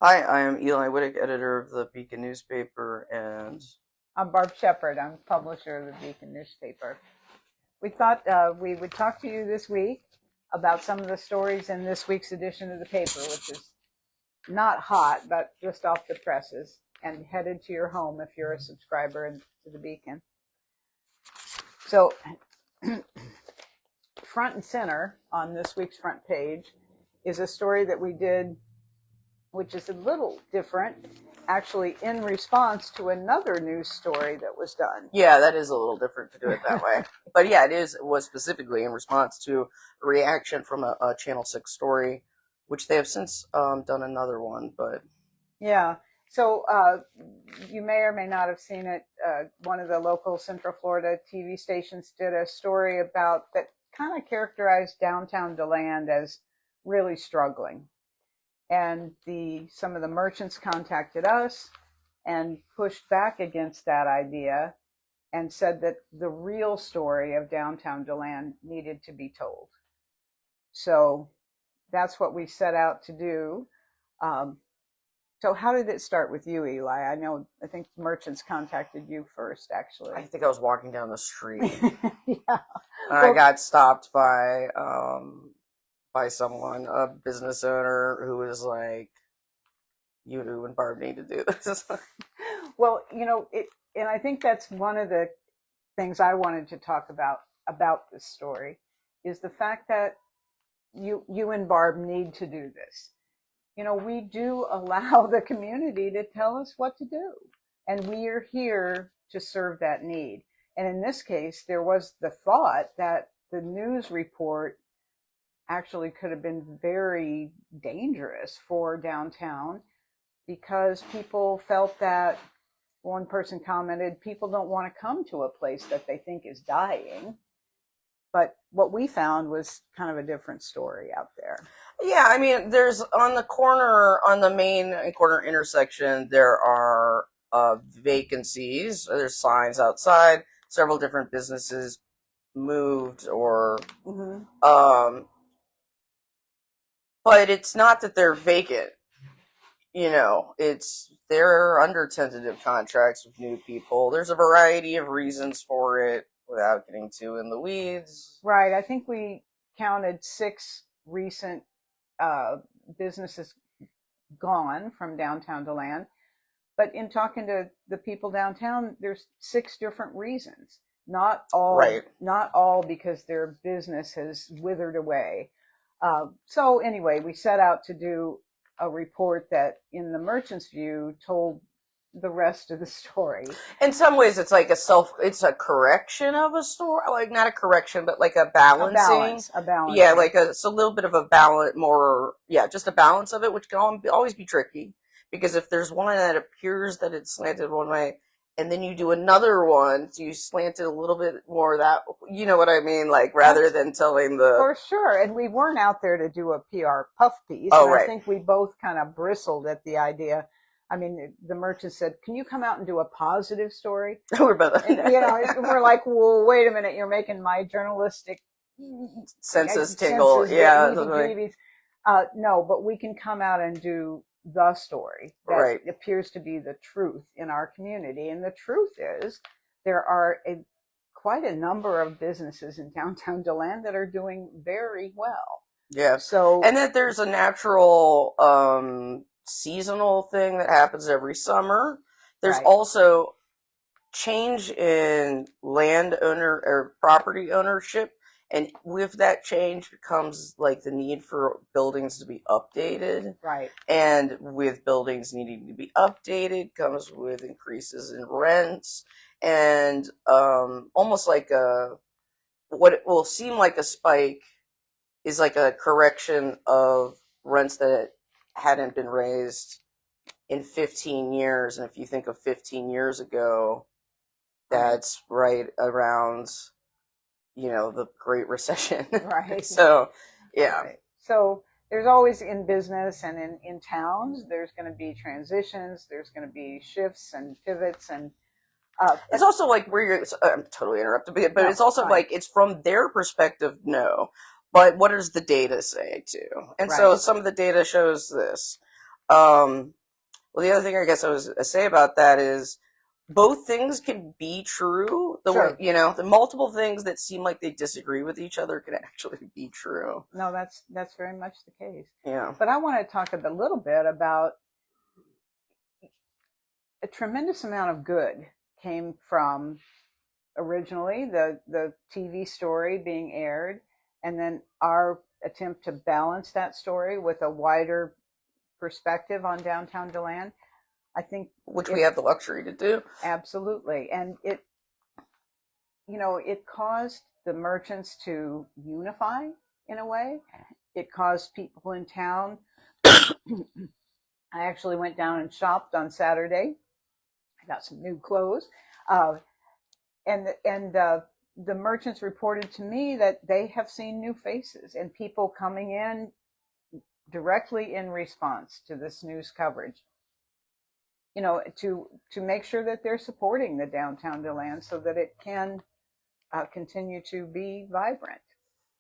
Hi, I am Eli Witek, editor of the Beacon newspaper, and I'm Barb Shepherd. I'm publisher of the Beacon newspaper. We thought we would talk to you this week about some of the stories in this week's edition of the paper, which is not hot, but just off the presses and headed to your home if you're a subscriber to the Beacon. So, front and center on this week's front page is a story that we did, which is a little different, actually in response to another news story that was done. yeah, that is a little different to do it that way. But yeah, it was specifically in response to a reaction from a Channel 6 story, which they have since done another one, but Yeah. So you may or may not have seen it. One of the local Central Florida TV stations did a story about that kind of characterized downtown DeLand as really struggling. And some of the merchants contacted us and pushed back against that idea and said that the real story of downtown DeLand needed to be told. So that's what we set out to do. So how did it start with you, Eli? I think merchants contacted you first, actually. I think I was walking down the street. Yeah. And I got stopped by someone, a business owner, who was like, "You and Barb need to do this." Well, and I think that's one of the things I wanted to talk about this story is the fact that you and Barb need to do this. We do allow the community to tell us what to do, and we are here to serve that need. And in this case, there was the thought that the news report actually could have been very dangerous for downtown because people felt that one person commented, people don't want to come to a place that they think is dying. But what we found was kind of a different story out there. Yeah, I mean, there's on the main corner intersection, there are vacancies. There's signs outside. Several different businesses moved, or but it's not that they're vacant. They're under tentative contracts with new people. There's a variety of reasons for it without getting too in the weeds. Right. I think we counted 6 recent businesses gone from downtown DeLand. But in talking to the people downtown, there's 6 different reasons. Not all because their business has withered away. So anyway, we set out to do a report that, in the merchant's view, told the rest of the story. In some ways, it's like it's a correction of a story, like not a correction, but like a balancing. A balance. Yeah, it's a little bit of a balance, just a balance of it, which can always be tricky. Because if there's one that appears that it's slanted one way, and then you do another one, so you slant it a little bit more that, you know what I mean? Like, rather than telling the... For sure, and we weren't out there to do a PR puff piece. Oh, and right. I think we both kind of bristled at the idea. I mean, the merchant said, "Can you come out and do a positive story?" We're both... And, we're like, "Well, wait a minute, you're making my journalistic senses tingle." Yeah. No, but we can come out and do the story that appears to be the truth in our community. And the truth is there are quite a number of businesses in downtown DeLand that are doing very well. Yeah. And that there's a natural seasonal thing that happens every summer. There's also change in landowner or property ownership. And with that change comes like the need for buildings to be updated. Right. And with buildings needing to be updated comes with increases in rents. And almost like what it will seem like a spike is like a correction of rents that hadn't been raised in 15 years. And if you think of 15 years ago, that's right around... the Great Recession. Right. So, yeah. Right. So there's always, in business and in towns, there's going to be transitions, there's going to be shifts and pivots. And it's also like I'm totally interrupted, but it's also like, it's from their perspective, no. But what does the data say too? And so some of the data shows this. Well, the other thing I guess I was to say about that is both things can be true. The way, Sure. the multiple things that seem like they disagree with each other can actually be true. No, that's very much the case. Yeah. But I want to talk a little bit about a tremendous amount of good came from originally the TV story being aired, and then our attempt to balance that story with a wider perspective on downtown DeLand. I think Which we it have the luxury to do. absolutely, and it caused the merchants to unify in a way. It caused people in town. I actually went down and shopped on Saturday. I got some new clothes, uh, and the merchants reported to me that they have seen new faces and people coming in directly in response to this news coverage. To make sure that they're supporting the downtown DeLand so that it can continue to be vibrant.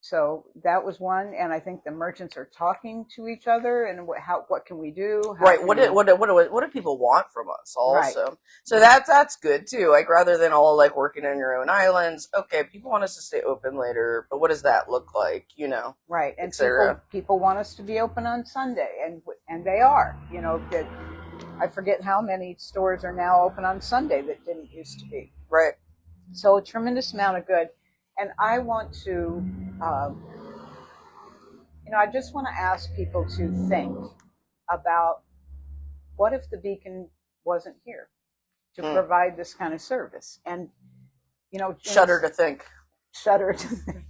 So that was one, and I think the merchants are talking to each other and what can we do? Right. What do people want from us Right. also? So that's good too. Like rather than all like working on your own islands. Okay, people want us to stay open later, but what does that look like? Right, and etc. people want us to be open on Sunday, and they are. That I forget how many stores are now open on Sunday that didn't used to be. Right. So a tremendous amount of good, and I want to, I just want to ask people to think about what if the Beacon wasn't here to provide this kind of service, and Shudder to think. shudder to think.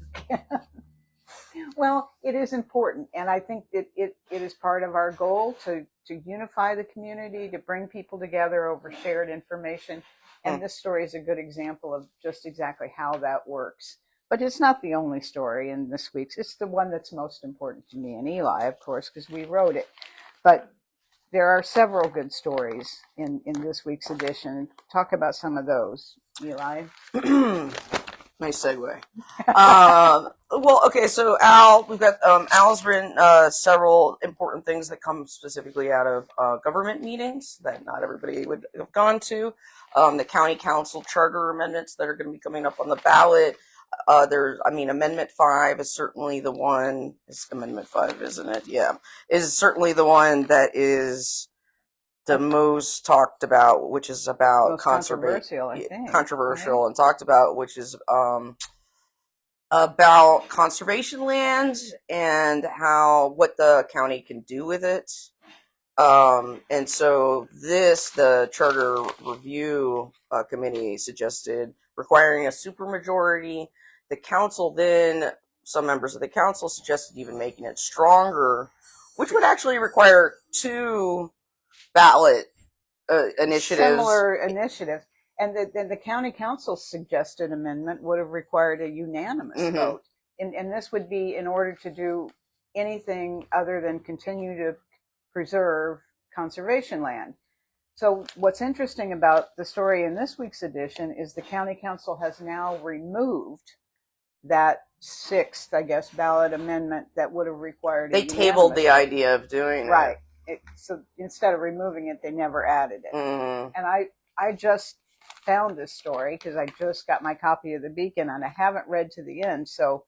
Well, it is important, and I think that it is part of our goal to unify the community, to bring people together over shared information. And this story is a good example of just exactly how that works. But it's not the only story in this week's. It's the one that's most important to me and Eli, of course, because we wrote it. But there are several good stories in this week's edition. Talk about some of those, Eli. Nice segue. Well, okay, so we've got Al's written several important things that come specifically out of government meetings that not everybody would have gone to. The county council charter amendments that are going to be coming up on the ballot. Amendment 5 is certainly the one. It's Amendment 5, isn't it? Yeah, is certainly the one that is the most talked about, which is about most controversial, I think. Controversial, right? And talked about, which is about conservation land and what the county can do with it. And so the Charter Review Committee suggested requiring a supermajority. The council then, some members of the council suggested even making it stronger, which would actually require 2 ballot initiatives. Similar initiatives. And the county council suggested amendment would have required a unanimous vote. And this would be in order to do anything other than continue to preserve conservation land. So what's interesting about the story in this week's edition is the county council has now removed that 6th, I guess, ballot amendment that would have required They tabled the idea of doing right. So instead of removing it, they never added it. And I just found this story because I just got my copy of the Beacon and I haven't read to the end, so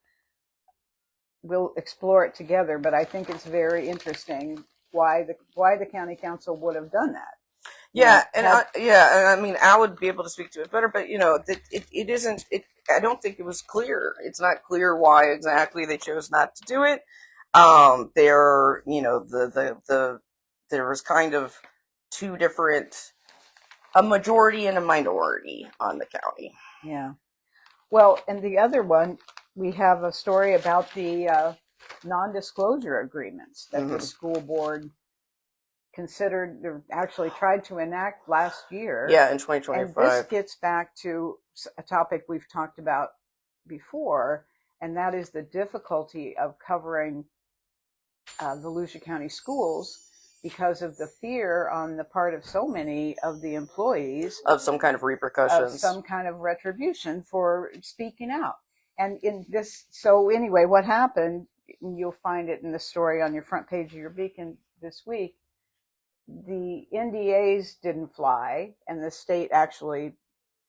we'll explore it together. But I think it's very interesting why the county council would have done that. Yeah, I mean, Al would be able to speak to it better, but it isn't. I don't think it was clear. It's not clear why exactly they chose not to do it. There was kind of 2 different, a majority and a minority on the county. Yeah. Well, and the other one, we have a story about the non-disclosure agreements that the school board considered, or actually tried to enact last year. Yeah, in 2025. And this gets back to a topic we've talked about before, and that is the difficulty of covering the Volusia County schools because of the fear on the part of so many of the employees of some kind of repercussions, of some kind of retribution for speaking out. And so anyway, what happened, you'll find it in the story on your front page of your Beacon this week, the NDAs didn't fly, and the state actually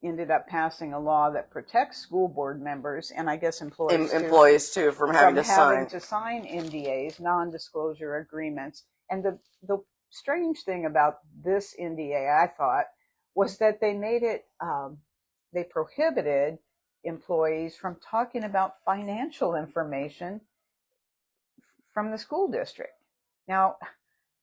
ended up passing a law that protects school board members and I guess employees too Employees too from having to sign. NDAs, non-disclosure agreements. And the strange thing about this NDA, I thought, was that they made it, they prohibited employees from talking about financial information from the school district. Now,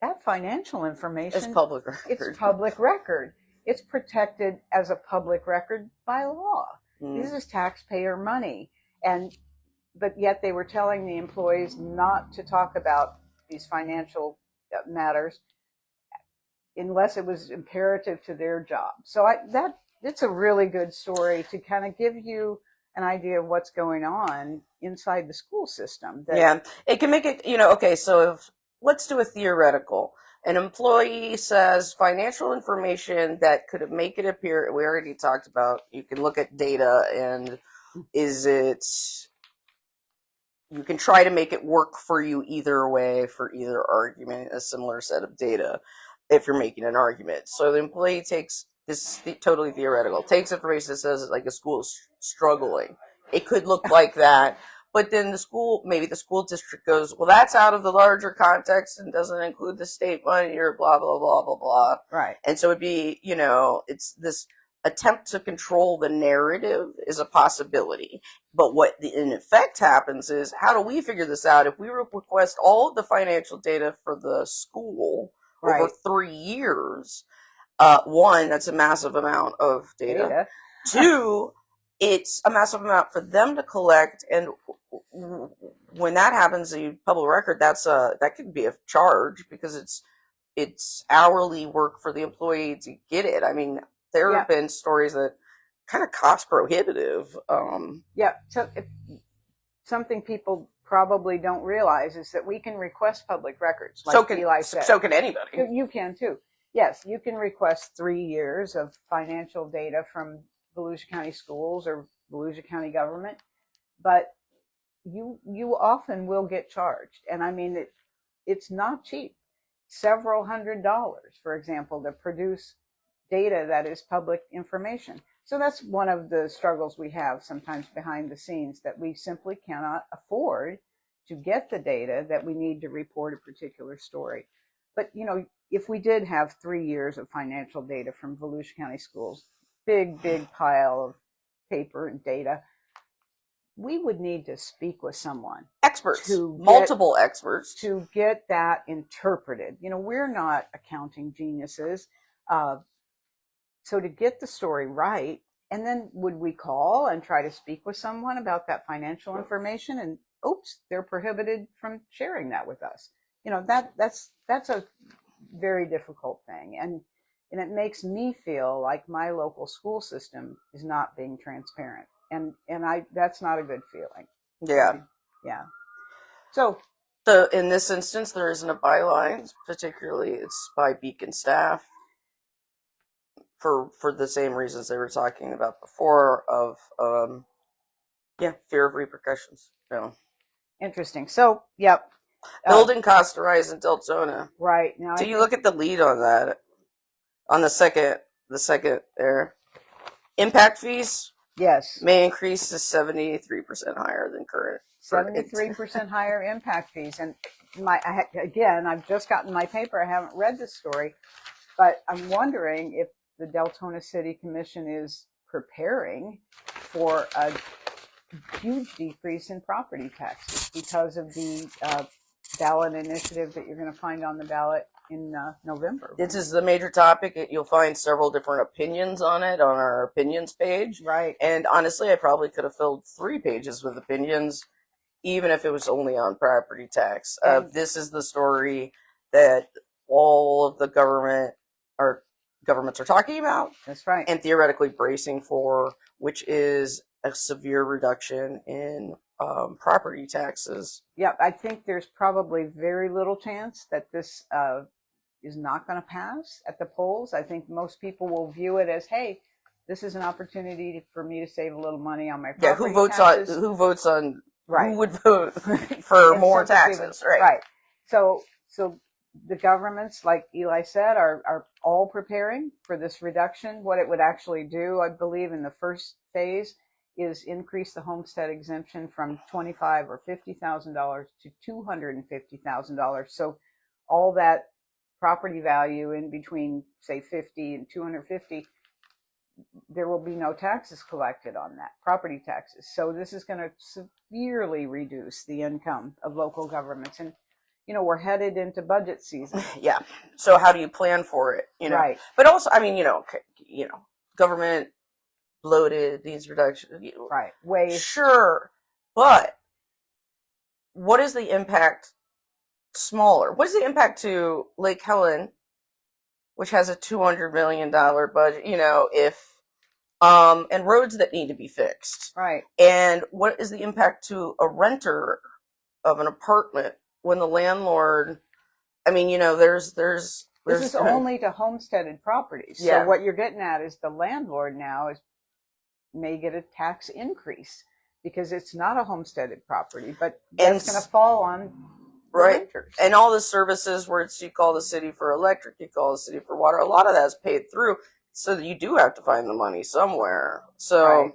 that financial information It's public record. It's public record. It's protected as a public record by law. This is taxpayer money. But yet they were telling the employees not to talk about these financial matters unless it was imperative to their job. So it's a really good story to kind of give you an idea of what's going on inside the school system. Yeah, it can make it, okay, so let's do a theoretical. An employee says financial information that could make it appear, we already talked about, you can look at data and you can try to make it work for you either way for either argument, a similar set of data if you're making an argument. So the employee takes, this is totally theoretical, takes information that says like a school is struggling. It could look like that. But then maybe the school district goes, well, that's out of the larger context and doesn't include the state money or blah, blah, blah, blah, blah. Right. And so it'd be, it's this attempt to control the narrative is a possibility. But what in effect happens is, how do we figure this out? If we request all of the financial data for the school over 3 years, one, that's a massive amount of data. Two, it's a massive amount for them to collect, and when that happens, the public record, that could be a charge because it's hourly work for the employee to get it. I mean, there have been stories that kind of cost prohibitive. So something people probably don't realize is that we can request public records. Like Eli said. So can anybody. You can too. Yes, you can request 3 years of financial data from Volusia County Schools or Volusia County government, but you often will get charged. And I mean, it's not cheap. Several $100s, for example, to produce data that is public information. So that's one of the struggles we have sometimes behind the scenes, that we simply cannot afford to get the data that we need to report a particular story. But, if we did have 3 years of financial data from Volusia County Schools, big pile of paper and data, we would need to speak with someone. Experts, multiple experts. To get that interpreted. We're not accounting geniuses. So to get the story right, and then would we call and try to speak with someone about that financial information, and oops, they're prohibited from sharing that with us. That's a very difficult thing. And it makes me feel like my local school system is not being transparent. And that's not a good feeling. Yeah. Yeah. So in this instance, there isn't a byline, particularly it's by Beacon staff for the same reasons they were talking about before of, fear of repercussions. Interesting. So, yep. Building costs rise in Deltona. Right. Now, you look at the lead on that, on the second there. Impact fees, yes, may increase to 73% higher than current. 73% higher impact fees. And I've just gotten my paper. I haven't read the story, but I'm wondering if the Deltona City Commission is preparing for a huge decrease in property taxes because of the ballot initiative that you're going to find on the ballot in November. This is the major topic. You'll find several different opinions on it on our opinions page. Right. And honestly, I probably could have filled 3 pages with opinions, even if it was only on property tax. This is the story that all of the governments are talking about. That's right. And theoretically bracing for, which is a severe reduction in property taxes. Yeah, I think there's probably very little chance that this is not going to pass at the polls. I think most people will view it as, hey, this is an opportunity for me to save a little money on my property taxes. Who votes on right. Who would vote for more taxes? Right. So the governments, like Eli said, are all preparing for this reduction. What it would actually do, I believe, in the first phase is increase the homestead exemption from $25,000 or $50,000 to $250,000. So all that property value in between, say, 50 and 250, there will be no taxes collected on that, property taxes. So this is going to severely reduce the income of local governments. And, we're headed into budget season. Yeah. So how do you plan for it? Right. But also, I mean, government bloated, these reductions. Right. Waste. Sure. But what is the impact smaller? What is the impact to Lake Helen, which has a $200 million budget, if and roads that need to be fixed. Right. And what is the impact to a renter of an apartment when the landlord, I mean, there's This is only to homesteaded properties. Yeah. So what you're getting at is the landlord now may get a tax increase because it's not a homesteaded property, but that's going to fall on the renters. And all the services where you call the city for electric, you call the city for water, a lot of that's paid through. So that you do have to find the money somewhere. So right.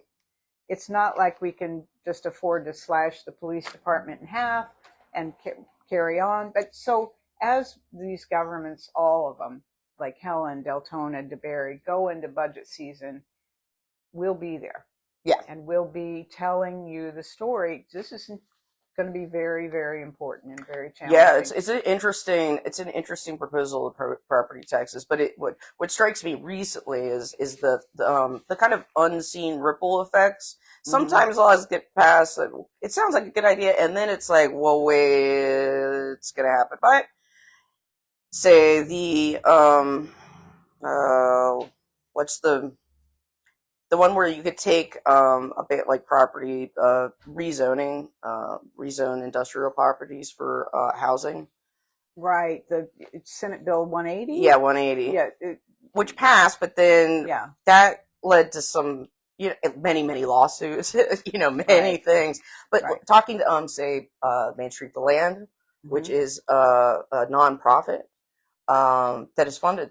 It's not like we can just afford to slash the police department in half and carry on. But so as these governments, all of them, like Helen, Deltona, DeBerry, go into budget season, we'll be there. Yeah. And we'll be telling you the story. This is going to be very, very important and very challenging. Yeah, it's an interesting proposal of property taxes. But what strikes me recently is the kind of unseen ripple effects. Sometimes laws get passed, and it sounds like a good idea, and then it's like, well, wait, it's gonna happen. But say what's the one where you could take a bit like property rezone industrial properties for housing. Right, the Senate Bill 180. Yeah, 180. Yeah, which passed, but then that led to some many lawsuits. Many things. But talking to say Main Street the Land, which is a nonprofit. That is funded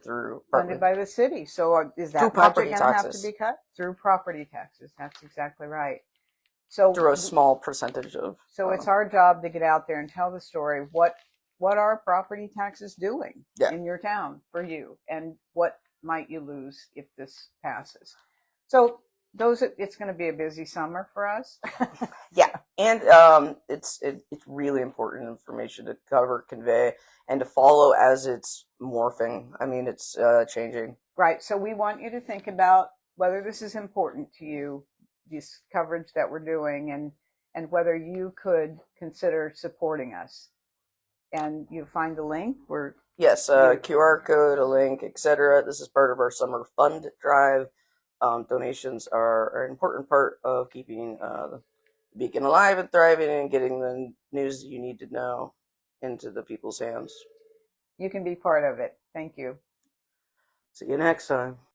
by the city. So is that budget going to have to be cut? Through property taxes. That's exactly right. So through a small percentage of. So it's our job to get out there and tell the story. What are property taxes doing in your town for you, and what might you lose if this passes? So it's going to be a busy summer for us. Yeah, and it's really important information to cover, convey, and to follow as it's morphing. I mean, it's changing. Right. So we want you to think about whether this is important to you, this coverage that we're doing, and whether you could consider supporting us. And you find the link. Yes, QR code, a link, etc. This is part of our summer fund drive. Donations are an important part of keeping the Beacon alive and thriving and getting the news that you need to know into the people's hands. You can be part of it. Thank you. See you next time.